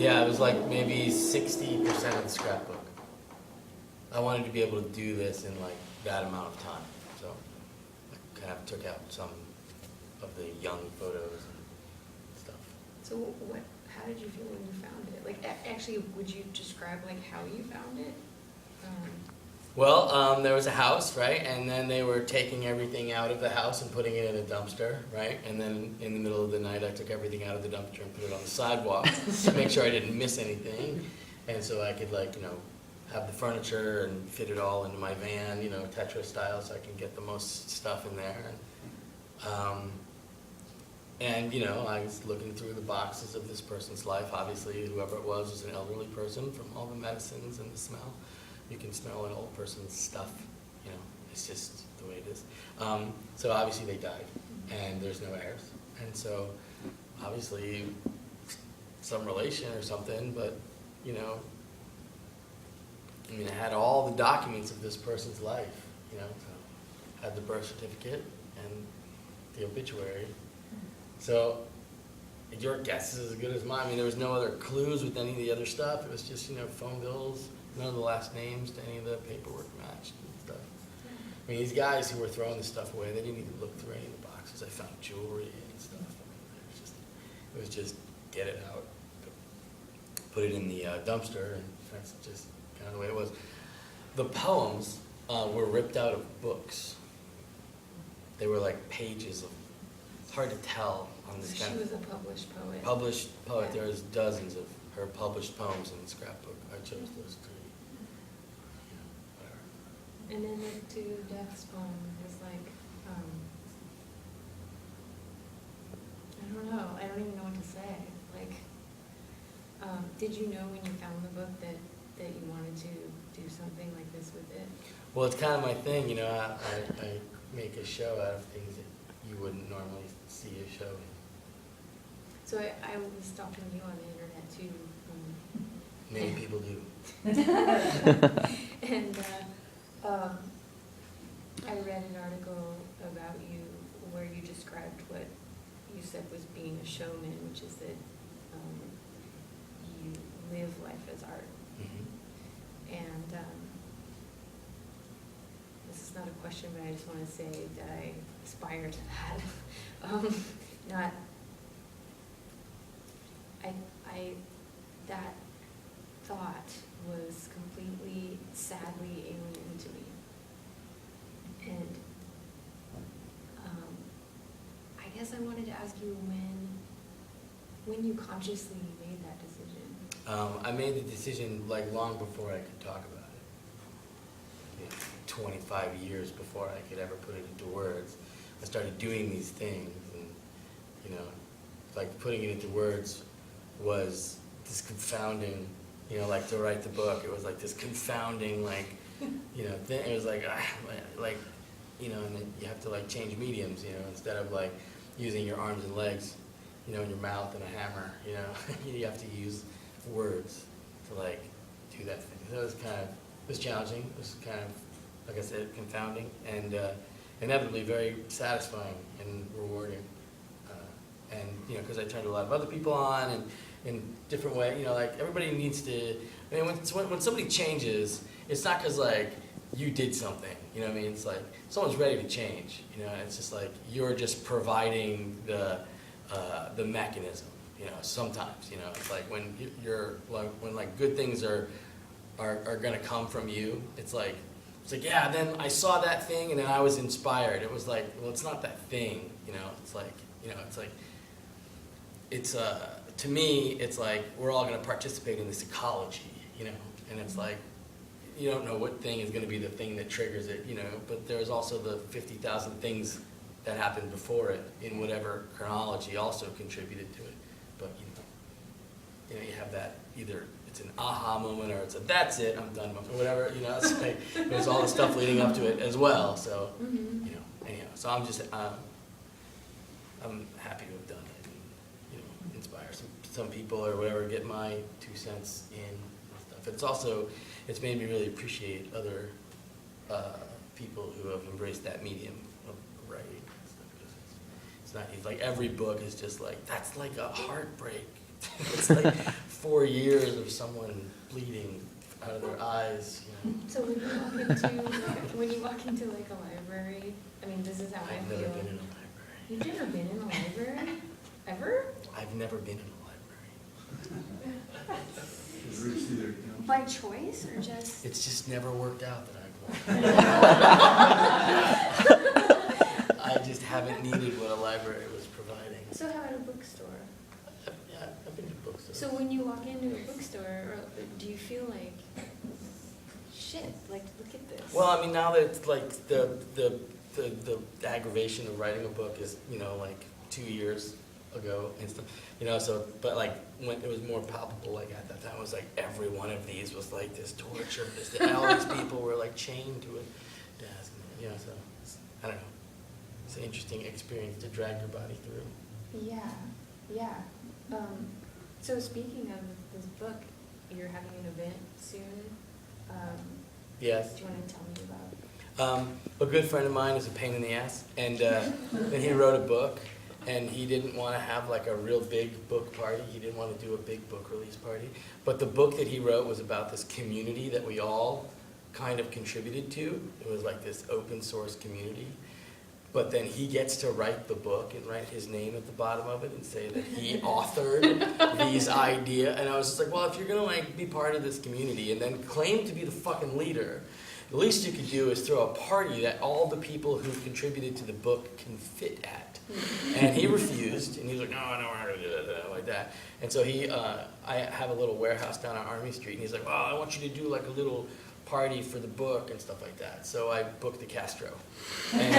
Yeah, it was like maybe 60% of the scrapbook. I wanted to be able to do this in like that amount of time, so I kind of took out some of the young photos and stuff. So how did you feel when you found it? Like, actually, would you describe like how you found it? Well, there was a house, right? And then they were taking everything out of the house and putting it in a dumpster, right? And then in the middle of the night, I took everything out of the dumpster and put it on the sidewalk to make sure I didn't miss anything. And so I could, like, have the furniture and fit it all into my van, Tetris style, so I can get the most stuff in there. And I was looking through the boxes of this person's life. Obviously, whoever it was an elderly person from all the medicines and the smell. You can smell an old person's stuff, it's just the way it is. So obviously they died, and there's no heirs. And so obviously some relation or something, but, I had all the documents of this person's life, so had the birth certificate and the obituary. So your guess is as good as mine. There was no other clues with any of the other stuff. It was just, phone bills. None of the last names to any of the paperwork matched and stuff. These guys who were throwing this stuff away, they didn't even look through any of the boxes. I found jewelry and stuff. It was just get it out, put it in the dumpster, and that's just kind of the way it was. The poems were ripped out of books. They were like pages of, it's hard to tell on this So kind of. she was a published poet. Published poet. Yeah. There's dozens of her published poems in the scrapbook. I chose those three. And then the two deaths poem is like, I don't know, I don't even know what to say. Like, did you know when you found the book that you wanted to do something like this with it? Well, it's kind of my thing, I make a show out of things that you wouldn't normally see a show in. So I was stalking you on the internet too. Many people do. And I read an article about you where you described what you said was being a showman, which is that you live life as art. Mm-hmm. And this is not a question, but I just want to say that I aspire to that. That thought was completely, sadly alien to me. And I guess I wanted to ask you when you consciously made that decision. I made the decision long before I could talk about it. 25 years before I could ever put it into words. I started doing these things, and putting it into words was this confounding, to write the book, it was like this confounding, thing. It was and then you have to change mediums, instead of using your arms and legs, in your mouth and a hammer, you have to use words to do that thing. So it was challenging. It was kind of, like I said, confounding, and inevitably very satisfying and rewarding. And because I turned a lot of other people on, and in different ways, everybody needs to. When somebody changes, it's not because you did something. It's someone's ready to change. It's just you're just providing the mechanism. Sometimes it's when when good things are gonna come from you. It's yeah. Then I saw that thing, and then I was inspired. It was well, it's not that thing. It's to me, it's we're all going to participate in this ecology, and it's you don't know what thing is going to be the thing that triggers it, but there's also the 50,000 things that happened before it in whatever chronology also contributed to it. But, you have that either it's an aha moment or it's a that's it, I'm done, or whatever, it's there's all the stuff leading up to it as well. So, anyhow, so I'm just, I'm happy to have done it. Inspire some people or whatever, get my 2 cents in and stuff. It's made me really appreciate other people who have embraced that medium of writing and stuff, because it's not, every book is just that's a heartbreak. It's 4 years of someone bleeding out of their eyes, you know. So when you walk into like a library, I mean, this is how I I've feel. never been in a library. You've never been in a library? Ever? I've never been in a library. By choice or just? It's just never worked out that I just haven't needed what a library was providing. So how about a bookstore? Yeah, I've been to bookstores. So when you walk into a bookstore, do you feel like, shit, like, look at this? Well, I mean, now that it's like the aggravation of writing a book is, you know, like 2 years ago and stuff, you know, so, but like when it was more palpable, like at that time, it was like every one of these was like this torture, all these people were like chained to a desk, you know, so, I don't know. It's an interesting experience to drag your body through. Yeah, yeah. So speaking of this book, you're having an event soon. Yes. Do you want to tell me about? A good friend of mine is a pain in the ass, and he wrote a book, and he didn't want to have like a real big book party. He didn't want to do a big book release party. But the book that he wrote was about this community that we all kind of contributed to. It was like this open source community. But then he gets to write the book and write his name at the bottom of it and say that he authored these ideas. And I was just like, well, if you're gonna like be part of this community and then claim to be the fucking leader, the least you could do is throw a party that all the people who contributed to the book can fit at. And he refused, and he was like, no, we're not gonna do that, like that. And so I have a little warehouse down on Army Street, and he's like, well, I want you to do like a little party for the book and stuff like that. So I booked the Castro. And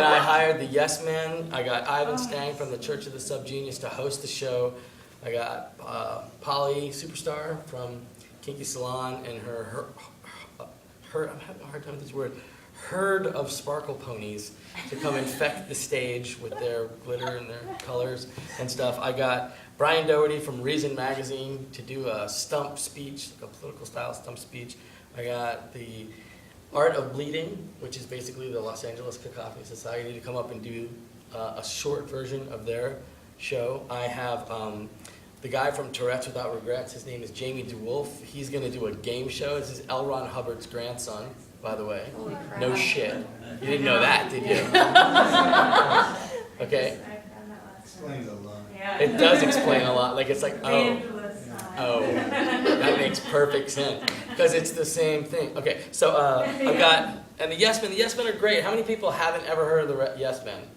I hired the Yes Men. I got Ivan Stang from the Church of the Subgenius to host the show. I got Polly Superstar from Kinky Salon and her I'm having a hard time with this word, herd of sparkle ponies to come infect the stage with their glitter and their colors and stuff. I got Brian Doherty from Reason Magazine to do a stump speech, a political style stump speech. I got the Art of Bleeding, which is basically the Los Angeles Cacophony Society, to come up and do a short version of their show. I have the guy from Tourette's Without Regrets. His name is Jamie DeWolf. He's going to do a game show. This is L. Ron Hubbard's grandson, by the way. Holy crap. No shit. You didn't know that, did you? Okay. Explains a lot. It does explain a lot. Like, it's like, oh, that makes perfect sense. Because it's the same thing. Okay, so I've got, and the Yes Men. The Yes Men are great. How many people haven't ever heard of the Yes Men?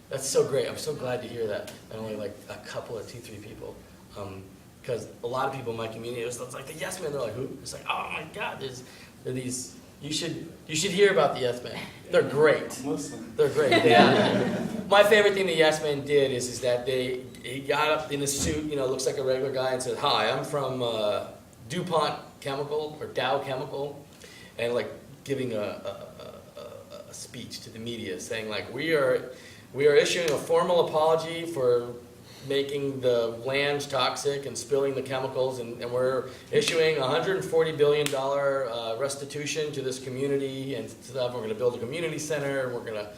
That's so great. I'm so glad to hear that. And only like a couple or 2-3 people. Because a lot of people in my community, it's like the Yes Men. They're like, who? It's like, oh my God, there are these. You should hear about the Yes Men. They're great. Listen. They're great. My favorite thing the Yes Men did is that he got up in a suit, you know, looks like a regular guy, and said, "Hi, I'm from DuPont Chemical or Dow Chemical," and like giving a speech to the media, saying like, "We are issuing a formal apology for making the land toxic and spilling the chemicals, and we're issuing $140 billion restitution to this community and stuff. We're going to build a community center, and we're going to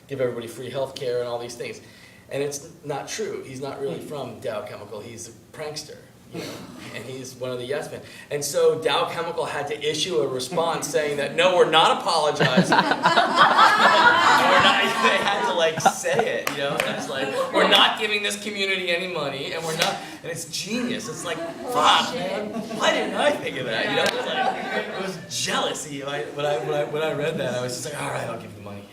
give everybody free health care and all these things." And it's not true. He's not really from Dow Chemical. He's a prankster, you know, and he's one of the Yes Men. And so Dow Chemical had to issue a response saying that, no, we're not apologizing. They had to like say it, you know. And it's like, we're not giving this community any money, and we're not. And it's genius. It's like, fuck, man. Why didn't I think of that? You know, it was jealousy. When I read that, I was just like, all right, I'll give you the money.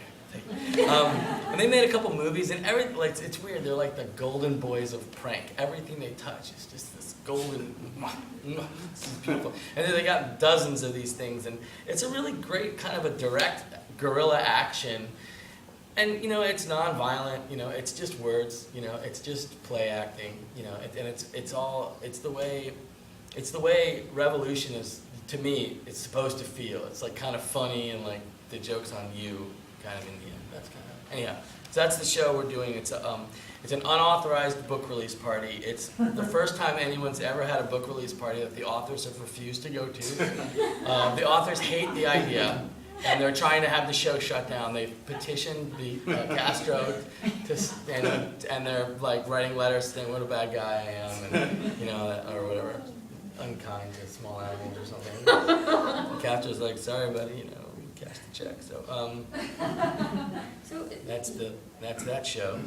And they made a couple movies, and like it's weird. They're like the golden boys of prank. Everything they touch is just this golden. This is beautiful. And then they got dozens of these things, and it's a really great kind of a direct guerrilla action. And you know, it's non-violent. You know, it's just words. You know, it's just play acting. You know, and it's the way revolution is, to me. It's supposed to feel. It's like kind of funny, and like the joke's on you. Kind of in the end. That's kind of anyhow. So that's the show we're doing. It's an unauthorized book release party. It's the first time anyone's ever had a book release party that the authors have refused to go to. The authors hate the idea, and they're trying to have the show shut down. They petitioned the Castro and they're like writing letters saying what a bad guy I am, and or whatever, unkind to small animals or something. The Castro's like, sorry, buddy, we cashed the check. So So that's that show.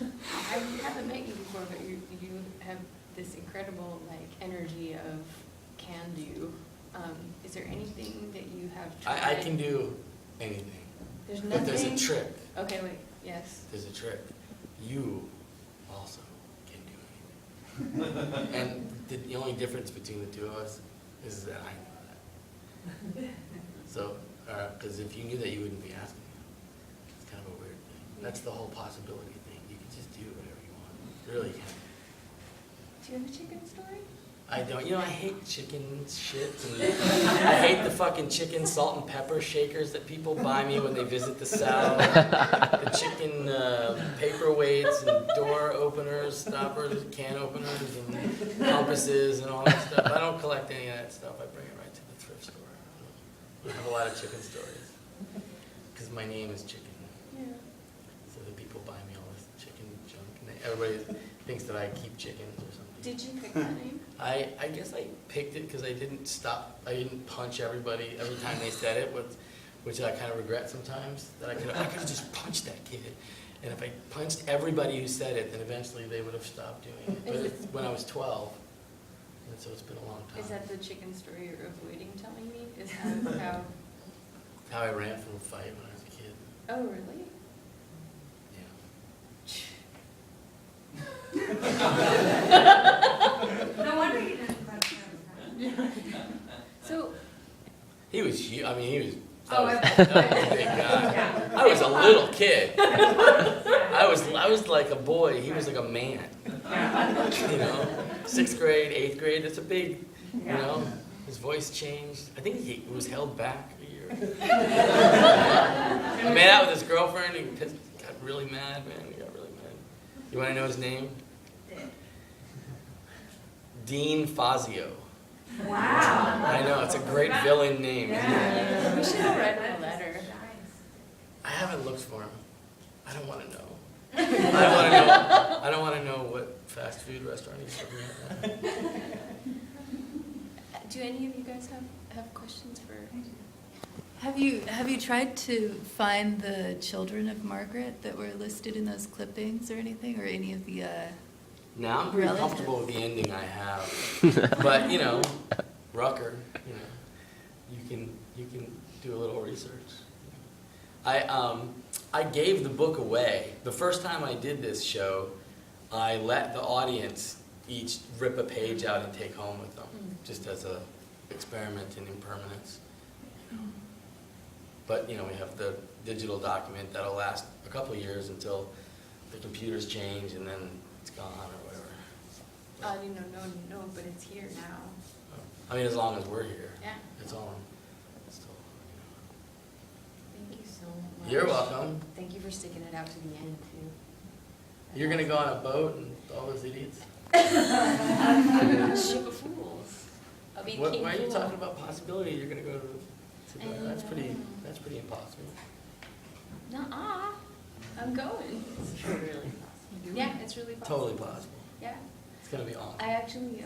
I haven't met you before, but you have this incredible energy of can do. Is there anything that you have tried? I can do anything. There's nothing. But there's a trick. Okay, wait. Yes. There's a trick. You also can do anything. And the only difference between the two of us is that I know that. So, because if you knew that, you wouldn't be asking me. It's kind of a weird thing. That's the whole possibility thing. You can just do whatever you want. You really can. Do you have a chicken story? I don't. I hate chicken shit. And I hate the fucking chicken salt and pepper shakers that people buy me when they visit the South. The chicken paperweights and door openers, stoppers, can openers, and compasses and all that stuff. I don't collect any of that stuff. I bring it right to the thrift store. I have a lot of chicken stories because my name is Chicken. Yeah. So the people buy me all this chicken junk. And everybody thinks that I keep chickens or something. Did you pick that name? I guess I picked it because I didn't punch everybody every time they said it, which I kind of regret sometimes, that I could have just punched that kid. And if I punched everybody who said it, then eventually they would have stopped doing it. But it's when I was 12, and so it's been a long time. Is that the chicken story you're avoiding telling me? Is how How I ran from a fight when I was a kid. Oh, really? No wonder you didn't let him. So. He was huge. I mean, he was. Oh, That was a big guy. I was a little kid. I was like a boy. He was like a man. 6th grade, 8th grade. That's a big. His voice changed. I think he was held back a year. I made out with his girlfriend. He got really mad, man. He got really mad. You want to know his name? Dean Fazio. Wow. I know, it's a great villain name. Yeah. We should have read him a letter. I haven't looked for him. I don't want to know. I don't want to know what fast food restaurant he's working at. Do any of you guys have questions for? Have you tried to find the children of Margaret that were listed in those clippings or anything, or any of the? Now I'm pretty Relative. comfortable with the ending I have, but Rucker, you can do a little research. I gave the book away the first time I did this show. I let the audience each rip a page out and take home with them, just as a experiment in impermanence. But we have the digital document that'll last a couple of years until the computers change and then it's gone or whatever. No, but it's here now. I mean, as long as we're here. Yeah. It's all. Still, Thank you so much. You're welcome. Thank you for sticking it out to the end too. You're gonna go on a boat and all those idiots. Ship of fools. I'll be king Why are you fool. talking about possibility? You're gonna go to that's pretty impossible. Nuh-uh. I'm going. It's really possible. Yeah, it's really possible. Totally possible. Yeah. It's gonna be awesome. I actually,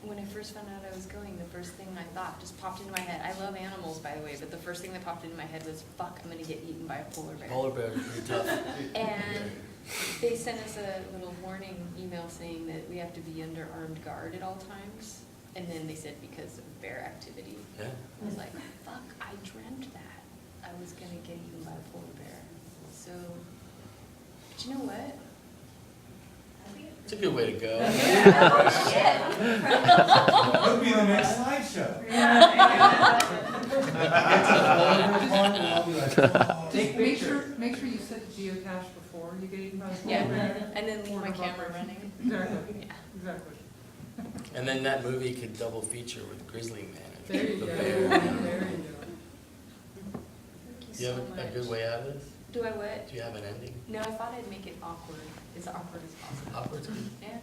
when I first found out I was going, the first thing I thought just popped into my head. I love animals, by the way, but the first thing that popped into my head was, fuck, I'm gonna get eaten by a polar bear. Polar bears are pretty tough. And they sent us a little warning email saying that we have to be under armed guard at all times. And then they said because of bear activity. Yeah. I was like, fuck, I dreamt that I was gonna get eaten by a polar bear. So, but you know what? It's a good way to go. That'll be the next slideshow. Make sure you set the geocache before you get eaten by the polar Yeah, bear. and then leave my camera running. Exactly, Yeah. exactly. And then that movie could double feature with Grizzly Man. There you The go, bear. there you go. Thank you Do you have so a much. good way out of this? Do I what? Do you have an ending? No, I thought I'd make it awkward, as awkward as possible. Awkward's good. Yeah.